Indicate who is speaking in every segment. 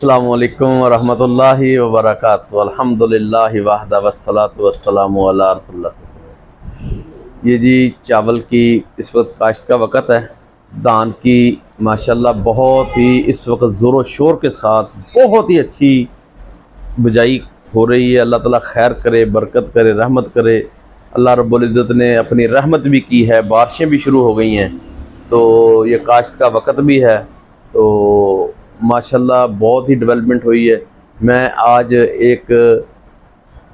Speaker 1: السلام علیکم ورحمۃ اللہ وبرکاتہ۔ الحمدللہ وحدہ والصلاۃ والسلام علی رسول اللہ۔ یہ جی چاول کی اس وقت کاشت کا وقت ہے، دان کی ماشاءاللہ بہت ہی اس وقت زور و شور کے ساتھ بہت ہی اچھی بجائی ہو رہی ہے۔ اللہ تعالیٰ خیر کرے، برکت کرے، رحمت کرے۔ اللہ رب العزت نے اپنی رحمت بھی کی ہے، بارشیں بھی شروع ہو گئی ہیں، تو یہ کاشت کا وقت بھی ہے، تو ماشاءاللہ بہت ہی ڈیولپمنٹ ہوئی ہے۔ میں آج ایک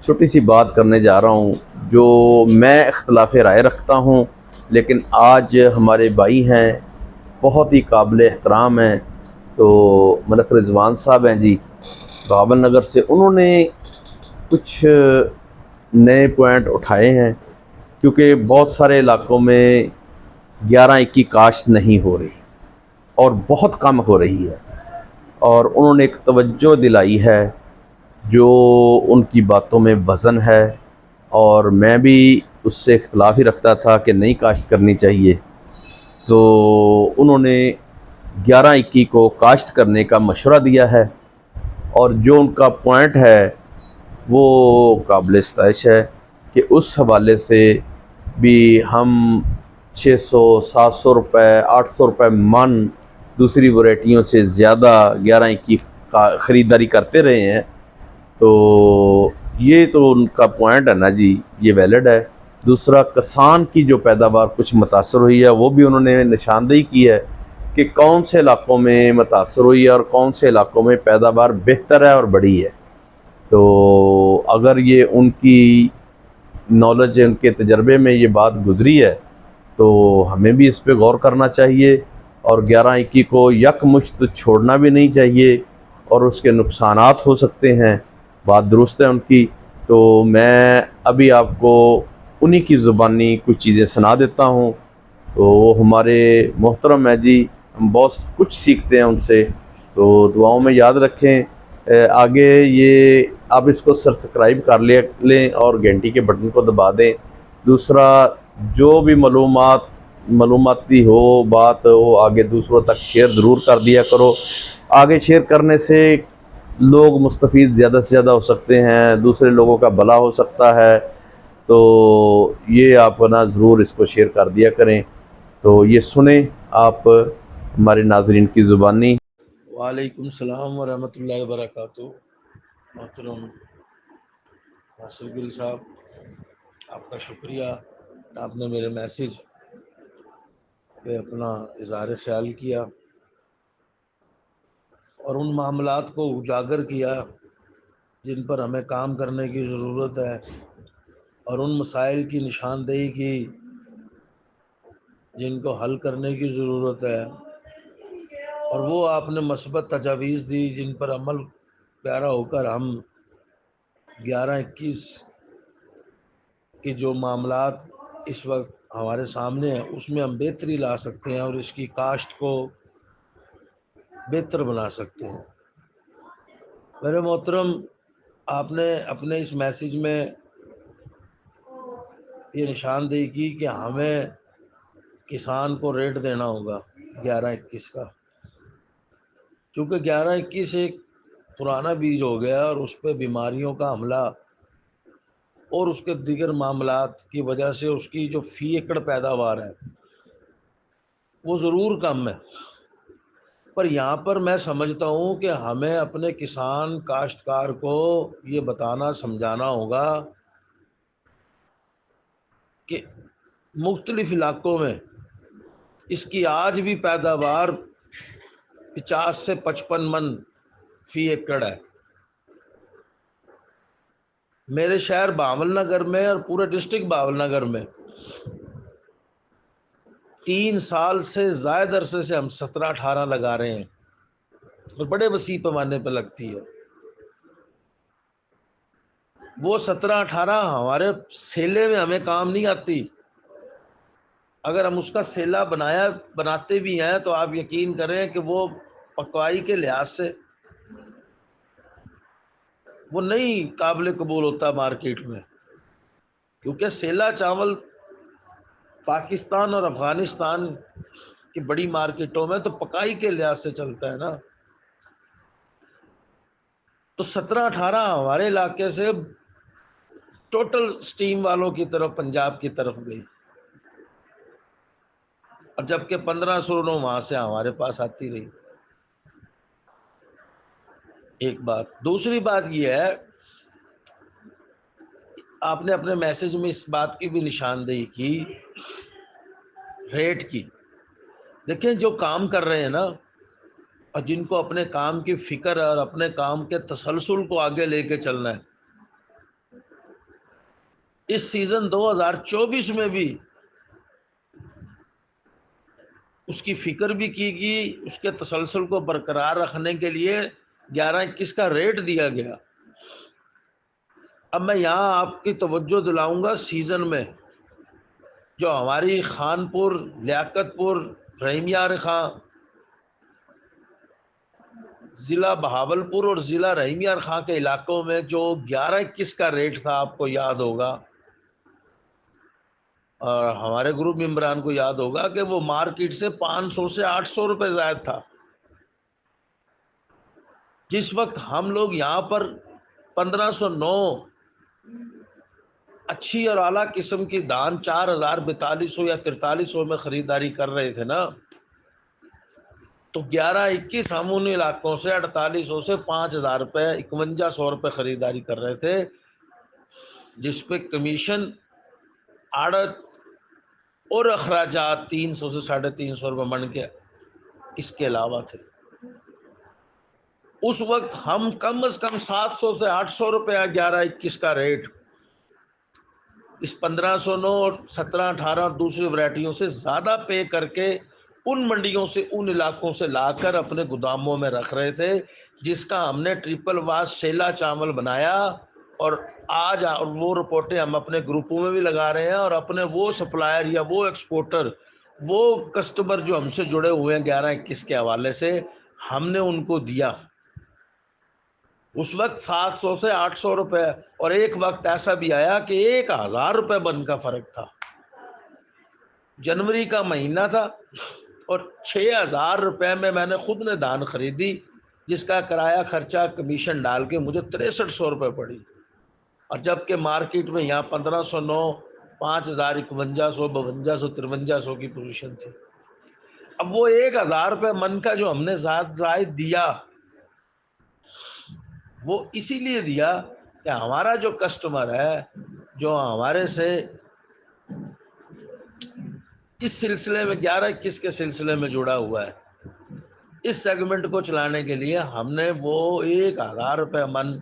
Speaker 1: چھوٹی سی بات کرنے جا رہا ہوں جو میں اختلاف رائے رکھتا ہوں، لیکن آج ہمارے بھائی ہیں، بہت ہی قابل احترام ہیں، تو ملک رضوان صاحب ہیں جی بابل نگر سے، انہوں نے کچھ نئے پوائنٹ اٹھائے ہیں، کیونکہ بہت سارے علاقوں میں 11-21 کاشت نہیں ہو رہی اور بہت کم ہو رہی ہے، اور انہوں نے ایک توجہ دلائی ہے جو ان کی باتوں میں وزن ہے، اور میں بھی اس سے اختلاف ہی رکھتا تھا کہ نئی کاشت کرنی چاہیے، تو انہوں نے 11-21 کو کاشت کرنے کا مشورہ دیا ہے، اور جو ان کا پوائنٹ ہے وہ قابل ستائش ہے کہ اس حوالے سے بھی ہم 600-700 روپے 800 روپے من دوسری ورائٹیوں سے زیادہ 11-21 کا خریداری کرتے رہے ہیں، تو یہ تو ان کا پوائنٹ ہے نا جی، یہ ویلڈ ہے۔ دوسرا، کسان کی جو پیداوار کچھ متاثر ہوئی ہے وہ بھی انہوں نے نشاندہی کی ہے کہ کون سے علاقوں میں متاثر ہوئی ہے اور کون سے علاقوں میں پیداوار بہتر ہے اور بڑی ہے، تو اگر یہ ان کی نالج، ان کے تجربے میں یہ بات گزری ہے تو ہمیں بھی اس پہ غور کرنا چاہیے، اور 11-21 کو یکمشت چھوڑنا بھی نہیں چاہیے، اور اس کے نقصانات ہو سکتے ہیں، بات درست ہے ان کی۔ تو میں ابھی آپ کو انہی کی زبانی کچھ چیزیں سنا دیتا ہوں، تو وہ ہمارے محترم ہیں جی، ہم بہت کچھ سیکھتے ہیں ان سے، تو دعاؤں میں یاد رکھیں۔ آگے یہ آپ اس کو سبسکرائب کر لیں اور گھنٹی کے بٹن کو دبا دیں۔ دوسرا، جو بھی معلوماتی ہو بات وہ آگے دوسروں تک شیئر ضرور کر دیا کرو، آگے شیئر کرنے سے لوگ مستفید زیادہ سے زیادہ ہو سکتے ہیں، دوسرے لوگوں کا بھلا ہو سکتا ہے، تو یہ آپ نا ضرور اس کو شیئر کر دیا کریں۔ تو یہ سنیں آپ ہمارے ناظرین کی زبانی۔
Speaker 2: وعلیکم السلام ورحمۃ اللہ وبرکاتہ۔ محترم ناصر گل صاحب، آپ کا شکریہ، آپ نے میرے میسیج پہ اپنا اظہار خیال کیا اور ان معاملات کو اجاگر کیا جن پر ہمیں کام کرنے کی ضرورت ہے، اور ان مسائل کی نشاندہی کی جن کو حل کرنے کی ضرورت ہے، اور وہ آپ نے مثبت تجاویز دی جن پر عمل پیرا ہو کر ہم 11-21 کے جو معاملات اس وقت ہمارے سامنے ہیں اس میں ہم بہتری لا سکتے ہیں اور اس کی کاشت کو بہتر بنا سکتے ہیں۔ میرے محترم، آپ نے اپنے اس میسیج میں یہ نشاندہی کی کہ ہمیں کسان کو ریٹ دینا ہوگا 11-21 کا، چونکہ 11-21 ایک پرانا بیج ہو گیا اور اس پہ بیماریوں کا حملہ اور اس کے دیگر معاملات کی وجہ سے اس کی جو فی ایکڑ پیداوار ہے وہ ضرور کم ہے، پر یہاں پر میں سمجھتا ہوں کہ ہمیں اپنے کسان کاشتکار کو یہ بتانا سمجھانا ہوگا کہ مختلف علاقوں میں اس کی آج بھی پیداوار 50 سے 55 من فی ایکڑ ہے۔ میرے شہر بہاول نگر میں اور پورے ڈسٹرکٹ بہاول نگر میں 3 سال سے زائد عرصے سے ہم 17-18 لگا رہے ہیں، اور بڑے وسیع پیمانے پہ لگتی ہے۔ وہ 17-18 ہمارے سیلے میں ہمیں کام نہیں آتی، اگر ہم اس کا سیلا بناتے بھی ہیں تو آپ یقین کریں کہ وہ پکوائی کے لحاظ سے وہ نہیں قابل قبول ہوتا مارکیٹ میں، کیونکہ سیلا چاول پاکستان اور افغانستان کی بڑی مارکیٹوں میں تو پکائی کے لحاظ سے چلتا ہے نا، تو 17-18 ہمارے علاقے سے ٹوٹل سٹیم والوں کی طرف پنجاب کی طرف گئی، اور جبکہ 1509 وہاں سے ہمارے پاس آتی رہی۔ ایک بات۔ دوسری بات یہ ہے، آپ نے اپنے میسج میں اس بات کی بھی نشاندہی کی ریٹ کی۔ دیکھیں جو کام کر رہے ہیں نا، اور جن کو اپنے کام کی فکر ہے اور اپنے کام کے تسلسل کو آگے لے کے چلنا ہے، اس سیزن 2024 میں بھی اس کی فکر بھی کی گئی، اس کے تسلسل کو برقرار رکھنے کے لیے 11-21 کا ریٹ دیا گیا۔ اب میں یہاں آپ کی توجہ دلاؤں گا سیزن میں جو ہماری خانپور، لیاقت پور، رحیم یار خان، ضلع بہاولپور اور ضلع رحیم یار خان کے علاقوں میں جو 11-21 کا ریٹ تھا، آپ کو یاد ہوگا اور ہمارے گروپ ممبران کو یاد ہوگا کہ وہ مارکیٹ سے 500 سے 800 روپے زائد تھا۔ جس وقت ہم لوگ یہاں پر 1509 اچھی اور اعلیٰ قسم کی دان 4000 4200 یا 4300 میں خریداری کر رہے تھے نا، تو 11-21 ہم ان علاقوں سے 4800 سے 5000 روپے 5100 روپے خریداری کر رہے تھے، جس پہ کمیشن، آڑت اور اخراجات 300 سے 350 روپے من کے اس کے علاوہ تھے۔ اس وقت ہم کم از کم 700 سے 800 روپے 11-21 کا ریٹ اس 1509 اور 17-18 اور دوسری ورائٹیوں سے زیادہ پے کر کے ان منڈیوں سے، ان علاقوں سے لا کر اپنے گوداموں میں رکھ رہے تھے، جس کا ہم نے ٹرپل واش سیلا چاول بنایا، اور آج اور وہ رپورٹیں ہم اپنے گروپوں میں بھی لگا رہے ہیں، اور اپنے وہ سپلائر یا وہ ایکسپورٹر، وہ کسٹمر جو ہم سے جڑے ہوئے ہیں 11-21 کے حوالے سے، ہم نے ان کو دیا۔ اس وقت 700 سے 800 روپے، اور ایک وقت ایسا بھی آیا کہ 1000 روپے بن کا فرق تھا۔ جنوری کا مہینہ تھا اور 6000 روپے میں نے خود نے دان خریدی، جس کا کرایہ خرچہ کمیشن ڈال کے مجھے 6300 روپے پڑی، اور جبکہ مارکیٹ میں یہاں 1509 5000 5100 5200 5300 کی پوزیشن تھی۔ اب وہ 1000 روپے من کا جو ہم نے زائد دیا، وہ اسی لیے دیا کہ ہمارا جو کسٹمر ہے، جو ہمارے سے اس سلسلے میں 11-21 کے سلسلے میں جڑا ہوا ہے، اس سیگمنٹ کو چلانے کے لیے ہم نے وہ 1000 روپے من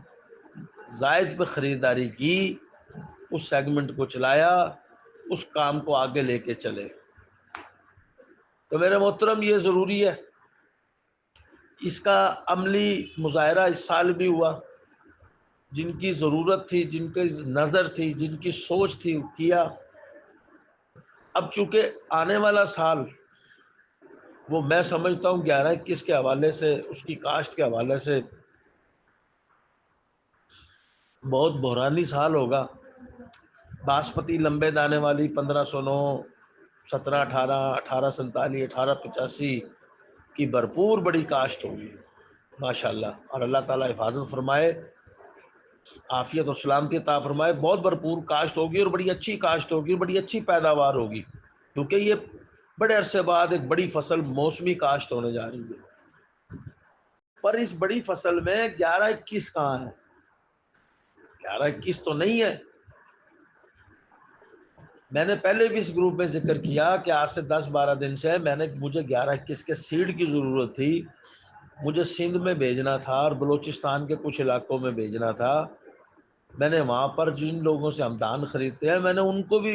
Speaker 2: زائد پہ خریداری کی، اس سیگمنٹ کو چلایا، اس کام کو آگے لے کے چلے۔ تو میرے محترم یہ ضروری ہے، اس کا عملی مظاہرہ اس سال بھی ہوا، جن کی ضرورت تھی، جن کی نظر تھی، جن کی سوچ تھی، کیا۔ اب چونکہ آنے والا سال وہ میں سمجھتا ہوں 11-21 کے حوالے سے، اس کی کاشت کے حوالے سے بہت بحرانی سال ہوگا۔ باسمتی لمبے دانے والی 1509 17-18 1847 1885 کی بھرپور بڑی کاشت ہوگی ماشاءاللہ، اور اللہ تعالیٰ حفاظت فرمائے، عافیت اور سلامتی عطا فرمائے۔ بہت بھرپور کاشت ہوگی اور بڑی اچھی کاشت ہوگی، بڑی اچھی پیداوار ہوگی، کیونکہ یہ بڑے عرصے بعد ایک بڑی فصل موسمی کاشت ہونے جا رہی ہے۔ پر اس بڑی فصل میں 11-21 کہاں ہے؟ 11-21 تو نہیں ہے۔ میں نے پہلے بھی اس گروپ میں ذکر کیا کہ آج سے 10-12 دن سے مجھے 11-21 کے سیڈ کی ضرورت تھی، مجھے سندھ میں بھیجنا تھا اور بلوچستان کے کچھ علاقوں میں بھیجنا تھا۔ میں نے وہاں پر جن لوگوں سے ہم دان خریدتے ہیں، میں نے ان کو بھی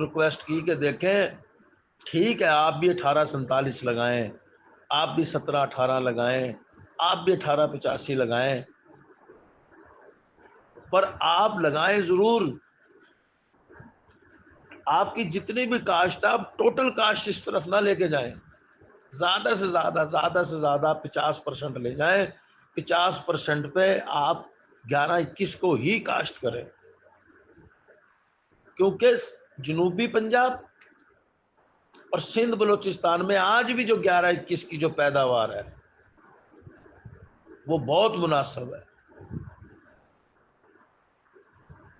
Speaker 2: ریکویسٹ کی کہ دیکھیں ٹھیک ہے، آپ بھی 1847 لگائیں، آپ بھی 17-18 لگائیں، آپ بھی 1885 لگائیں، پر آپ لگائیں ضرور۔ آپ کی جتنی بھی کاشت ہے، آپ ٹوٹل کاشت اس طرف نہ لے کے جائیں، زیادہ سے زیادہ 50% لے جائیں، 50% پہ آپ 11-21 کو ہی کاشت کریں، کیونکہ جنوبی پنجاب اور سندھ بلوچستان میں آج بھی جو 11-21 کی جو پیداوار ہے وہ بہت مناسب ہے۔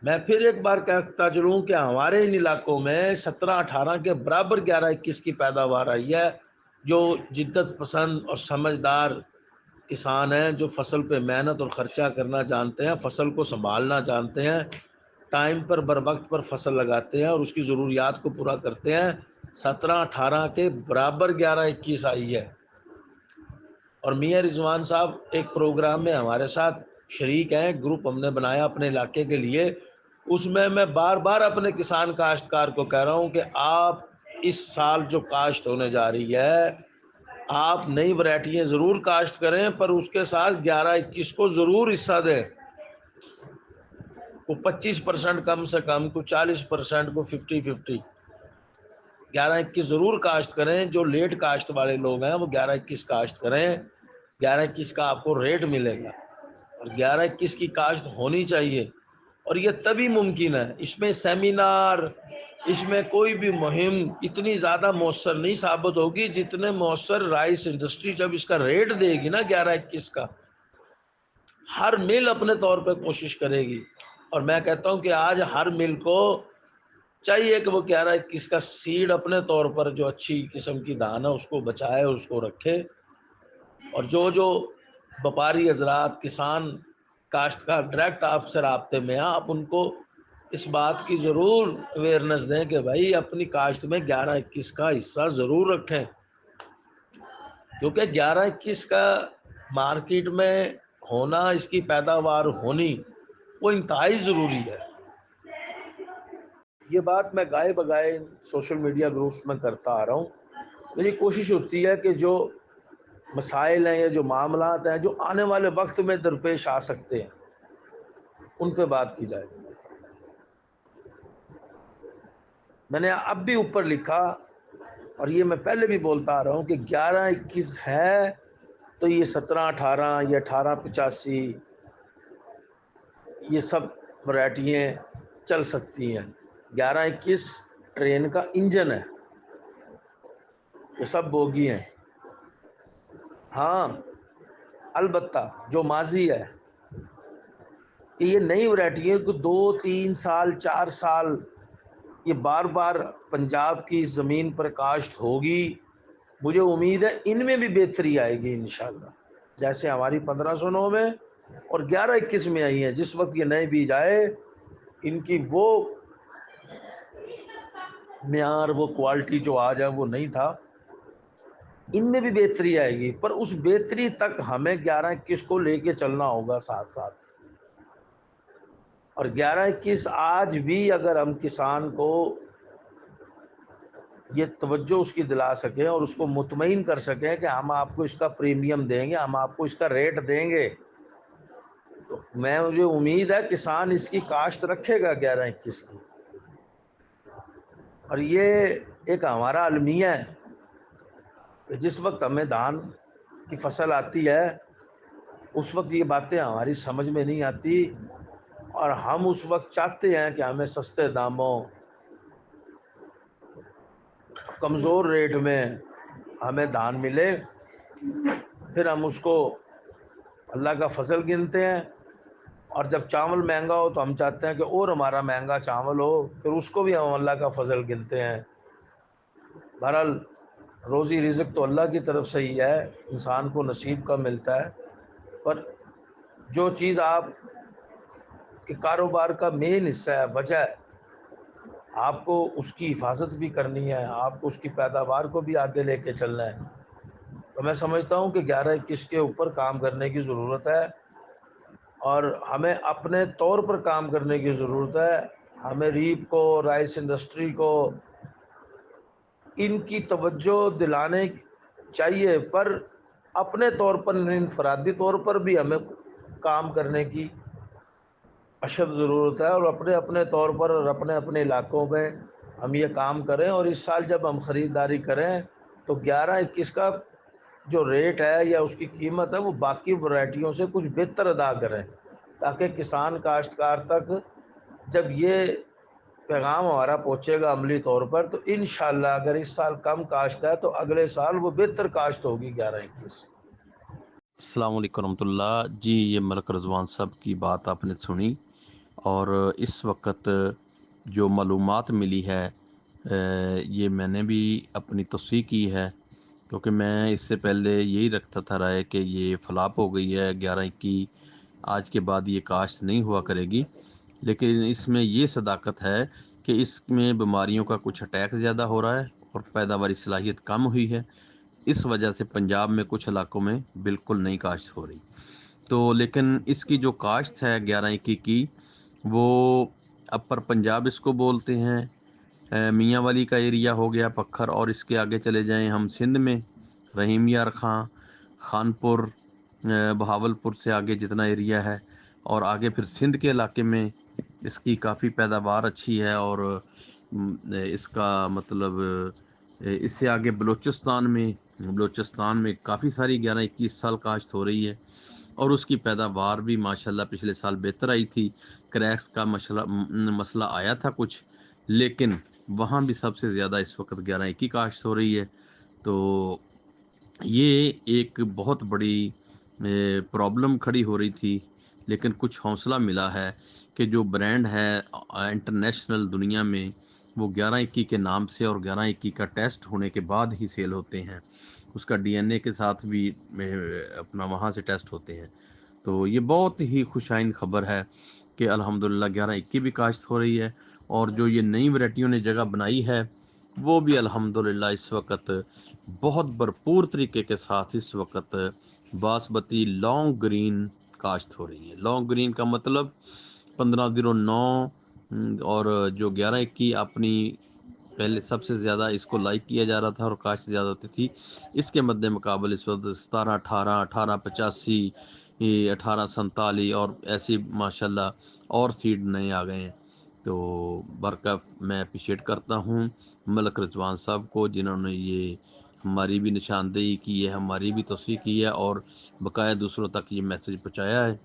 Speaker 2: میں پھر ایک بار کہتا چلوں کہ ہمارے ان علاقوں میں 17-18 کے برابر 11-21 کی پیداوار آئی ہے. جو جدت پسند اور سمجھدار کسان ہیں، جو فصل پہ محنت اور خرچہ کرنا جانتے ہیں، فصل کو سنبھالنا جانتے ہیں، ٹائم پر بر وقت پر فصل لگاتے ہیں اور اس کی ضروریات کو پورا کرتے ہیں، 17-18 کے برابر 11-21 آئی ہے. اور میاں رضوان صاحب ایک پروگرام میں ہمارے ساتھ شریک ہیں، گروپ ہم نے بنایا اپنے علاقے کے لیے. اس میں بار بار اپنے کسان کاشتکار کو کہہ رہا ہوں کہ آپ اس سال جو کاشت ہونے جا رہی ہے، آپ نئی ورائٹیاں ضرور کاشت کریں، پر اس کے ساتھ 11-21 کو ضرور حصہ دیں. کو 25% کم سے کم، کو 40%، کو 50-50، 11-21 ضرور کاشت کریں. جو لیٹ کاشت والے لوگ ہیں وہ 11-21 کاشت کریں. 11-21 کا آپ کو ریٹ ملے گا اور 11-21 کی کاشت ہونی چاہیے. اور یہ تبھی ممکن ہے. اس میں سیمینار، اس میں کوئی بھی مہم اتنی زیادہ مؤثر نہیں ثابت ہوگی جتنے مؤثر رائس انڈسٹری جب اس کا ریٹ دے گی نا 11-21 کا. ہر مل اپنے طور پہ کوشش کرے گی. اور میں کہتا ہوں کہ آج ہر مل کو چاہیے کہ وہ 11-21 کا سیڈ اپنے طور پر جو اچھی قسم کی دان ہے اس کو بچائے، اس کو رکھے. اور جو وپاری حضرات، کسان کاشتکار ڈائریکٹ آپ سے رابطے میں ہیں، آپ ان کو اس بات کی ضرور اویئرنیس دیں کہ بھائی اپنی کاشت میں 11-21 کا حصہ ضرور رکھیں. کیونکہ 11-21 کا مارکیٹ میں ہونا، اس کی پیداوار ہونی، وہ انتہائی ضروری ہے. یہ بات میں گائے بگائے سوشل میڈیا گروپس میں کرتا آ رہا ہوں. میری کوشش ہوتی ہے کہ جو مسائل ہیں یا جو معاملات ہیں جو آنے والے وقت میں درپیش آ سکتے ہیں ان پہ بات کی جائے. میں نے اب بھی اوپر لکھا اور یہ میں پہلے بھی بولتا آ رہا ہوں کہ 11-21 ہے تو یہ 17-18 یا 18-85 یہ سب ورائٹیاں چل سکتی ہیں. 11-21 ٹرین کا انجن ہے، یہ سب بوگی ہیں. ہاں البتہ جو ماضی ہے کہ یہ نئی ورائٹیاں کو 2-3 سال 4 سال یہ بار بار پنجاب کی زمین پر کاشت ہوگی. مجھے امید ہے ان میں بھی بہتری آئے گی انشاءاللہ، جیسے ہماری 1509 میں اور 11-21 میں آئی ہیں. جس وقت یہ نئے بیج آئے ان کی وہ معیار، وہ کوالٹی جو آج ہے وہ نہیں تھا. ان میں بھی بہتری آئے گی، پر اس بہتری تک ہمیں 11-21 کو لے کے چلنا ہوگا ساتھ ساتھ. اور 11-21 آج بھی اگر ہم کسان کو یہ توجہ اس کی دلا سکیں اور اس کو مطمئن کر سکیں کہ ہم آپ کو اس کا پریمیم دیں گے، ہم آپ کو اس کا ریٹ دیں گے، تو مجھے امید ہے کسان اس کی کاشت رکھے گا 11-21 کی. اور یہ ایک ہمارا المیہ ہے کہ جس وقت ہمیں دھان کی فصل آتی ہے اس وقت یہ باتیں ہماری سمجھ میں نہیں آتی، اور ہم اس وقت چاہتے ہیں کہ ہمیں سستے داموں، کمزور ریٹ میں ہمیں دھان ملے. پھر ہم اس کو اللہ کا فضل گنتے ہیں، اور جب چاول مہنگا ہو تو ہم چاہتے ہیں کہ اور ہمارا مہنگا چاول ہو، پھر اس کو بھی ہم اللہ کا فضل گنتے ہیں. بہرحال روزی رزق تو اللہ کی طرف سے ہی ہے، انسان کو نصیب کا ملتا ہے. پر جو چیز آپ کے کاروبار کا مین حصہ ہے، وجہ ہے، آپ کو اس کی حفاظت بھی کرنی ہے، آپ کو اس کی پیداوار کو بھی آگے لے کے چلنا ہے. تو میں سمجھتا ہوں کہ 11-21 کے اوپر کام کرنے کی ضرورت ہے، اور ہمیں اپنے طور پر کام کرنے کی ضرورت ہے. ہمیں ریپ کو، رائس انڈسٹری کو ان کی توجہ دلانے چاہیے، پر اپنے طور پر، انفرادی طور پر بھی ہمیں کام کرنے کی اشد ضرورت ہے، اور اپنے اپنے طور پر اور اپنے اپنے علاقوں میں ہم یہ کام کریں. اور اس سال جب ہم خریداری کریں تو 11-21 کا جو ریٹ ہے یا اس کی قیمت ہے وہ باقی ورائٹیوں سے کچھ بہتر ادا کریں، تاکہ کسان کاشتکار تک جب یہ پیغام ہمارا پہنچے گا عملی طور پر تو انشاءاللہ اگر اس سال کم کاشت ہے تو اگلے سال وہ بہتر کاشت ہوگی 11-21.
Speaker 1: السلام علیکم ورحمۃ اللہ. جی یہ ملک رضوان صاحب کی بات آپ نے سنی. اور اس وقت جو معلومات ملی ہے یہ میں نے بھی اپنی تصحیح کی ہے، کیونکہ میں اس سے پہلے یہی رکھتا تھا رائے کہ یہ فلاپ ہو گئی ہے 11-21، آج کے بعد یہ کاشت نہیں ہوا کرے گی، لیکن اس میں یہ صداقت ہے کہ اس میں بیماریوں کا کچھ اٹیک زیادہ ہو رہا ہے اور پیداواری صلاحیت کم ہوئی ہے، اس وجہ سے پنجاب میں کچھ علاقوں میں بالکل نہیں کاشت ہو رہی۔ تو لیکن اس کی جو کاشت ہے 11-21 کی، وہ اپر پنجاب اس کو بولتے ہیں، میاں والی کا ایریا ہو گیا پکھر، اور اس کے آگے چلے جائیں ہم سندھ میں رحیم یار خان، خانپور، بہاولپور سے آگے جتنا ایریا ہے، اور آگے پھر سندھ کے علاقے میں اس کی کافی پیداوار اچھی ہے، اور اس کا مطلب اس سے آگے بلوچستان میں کافی ساری 11-21 سال کاشت ہو رہی ہے، اور اس کی پیداوار بھی ماشاءاللہ پچھلے سال بہتر آئی تھی۔ کریکس کا مسئلہ آیا تھا کچھ، لیکن وہاں بھی سب سے زیادہ اس وقت 11-21 کاشت ہو رہی ہے۔ تو یہ ایک بہت بڑی پرابلم کھڑی ہو رہی تھی، لیکن کچھ حوصلہ ملا ہے کہ جو برانڈ ہے انٹرنیشنل دنیا میں، وہ 11-21 کے نام سے، اور 11-21 کا ٹیسٹ ہونے کے بعد ہی سیل ہوتے ہیں، اس کا ڈی این اے کے ساتھ بھی اپنا وہاں سے ٹیسٹ ہوتے ہیں۔ تو یہ بہت ہی خوشائن خبر ہے کہ الحمدللہ 11-21 بھی کاشت ہو رہی ہے، اور جو یہ نئی ورائٹیوں نے جگہ بنائی ہے وہ بھی الحمدللہ اس وقت بہت بھرپور طریقے کے ساتھ اس وقت باسمتی لانگ گرین کاشت ہو رہی ہے۔ لانگ گرین کا مطلب 1509 اور جو 11-21 اپنی پہلے سب سے زیادہ اس کو لائک کیا جا رہا تھا اور کاشت زیادہ ہوتی تھی، اس کے مد مقابل اس وقت 1718، 1885، 1847 اور ایسی ماشاءاللہ اور سیڈ نئے آ گئے ہیں۔ تو برکت میں اپریشیٹ کرتا ہوں ملک رضوان صاحب کو، جنہوں نے یہ ہماری بھی نشاندہی کی ہے، ہماری بھی تصحیح کی ہے، اور بقایا دوسروں تک یہ میسج پہنچایا ہے۔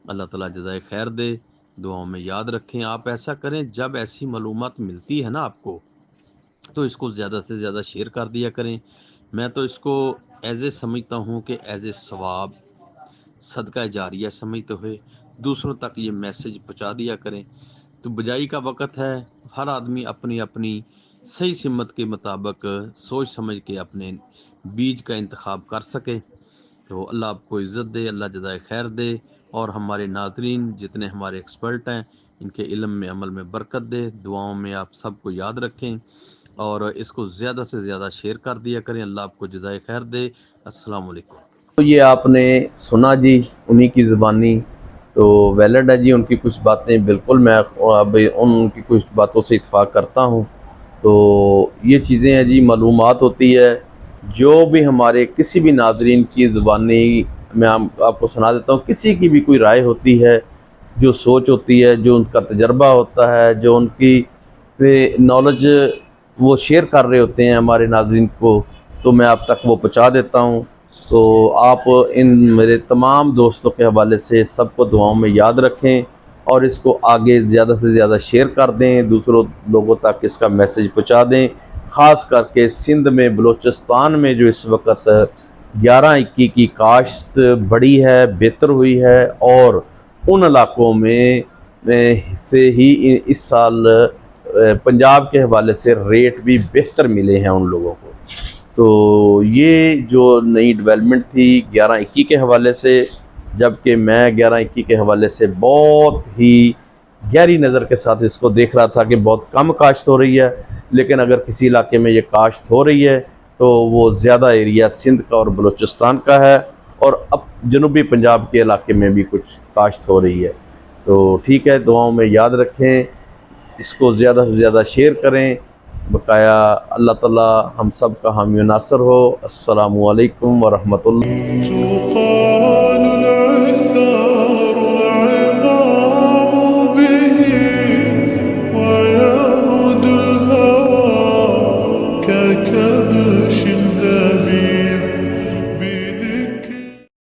Speaker 1: اللہ تعالیٰ جزائے خیر دے، دعاؤں میں یاد رکھیں۔ آپ ایسا کریں، جب ایسی معلومات ملتی ہے نا آپ کو، تو اس کو زیادہ سے زیادہ شیئر کر دیا کریں۔ میں تو اس کو ایز اے سمجھتا ہوں کہ ایز اے ثواب، صدقہ جاریہ سمجھتے ہوئے دوسروں تک یہ میسج پہنچا دیا کریں۔ تو بجائی کا وقت ہے، ہر آدمی اپنی اپنی صحیح سمت کے مطابق سوچ سمجھ کے اپنے بیج کا انتخاب کر سکے۔ تو اللہ آپ کو عزت دے، اللہ جزائے خیر دے، اور ہمارے ناظرین جتنے ہمارے ایکسپرٹ ہیں ان کے علم میں عمل میں برکت دے۔ دعاؤں میں آپ سب کو یاد رکھیں، اور اس کو زیادہ سے زیادہ شیئر کر دیا کریں۔ اللہ آپ کو جزائے خیر دے۔ السلام علیکم۔
Speaker 3: تو یہ آپ نے سنا جی، انہی کی زبانی تو ویلڈ ہے جی، ان کی کچھ باتیں بالکل میں اب ان کی کچھ باتوں سے اتفاق کرتا ہوں۔ تو یہ چیزیں ہیں جی، معلومات ہوتی ہے، جو بھی ہمارے کسی بھی ناظرین کی زبانی میں آپ کو سنا دیتا ہوں، کسی کی بھی کوئی رائے ہوتی ہے، جو سوچ ہوتی ہے، جو ان کا تجربہ ہوتا ہے، جو ان کی نالج وہ شیئر کر رہے ہوتے ہیں ہمارے ناظرین کو، تو میں آپ تک وہ پہنچا دیتا ہوں۔ تو آپ ان میرے تمام دوستوں کے حوالے سے سب کو دعاؤں میں یاد رکھیں، اور اس کو آگے زیادہ سے زیادہ شیئر کر دیں، دوسروں لوگوں تک اس کا میسج پہنچا دیں، خاص کر کے سندھ میں، بلوچستان میں جو اس وقت 11-21 کی کاشت بڑی ہے، بہتر ہوئی ہے، اور ان علاقوں میں سے ہی اس سال پنجاب کے حوالے سے ریٹ بھی بہتر ملے ہیں ان لوگوں کو۔ تو یہ جو نئی ڈیولپمنٹ تھی 11-21 کے حوالے سے، جبکہ میں 11-21 کے حوالے سے بہت ہی گہری نظر کے ساتھ اس کو دیکھ رہا تھا کہ بہت کم کاشت ہو رہی ہے، لیکن اگر کسی علاقے میں یہ کاشت ہو رہی ہے تو وہ زیادہ ایریا سندھ کا اور بلوچستان کا ہے، اور اب جنوبی پنجاب کے علاقے میں بھی کچھ کاشت ہو رہی ہے۔ تو ٹھیک ہے، دعاؤں میں یاد رکھیں، اس کو زیادہ سے زیادہ شیئر کریں، بقایا اللہ تعالی ہم سب کا حامی و ناصر ہو۔ السلام علیکم ورحمۃ اللہ۔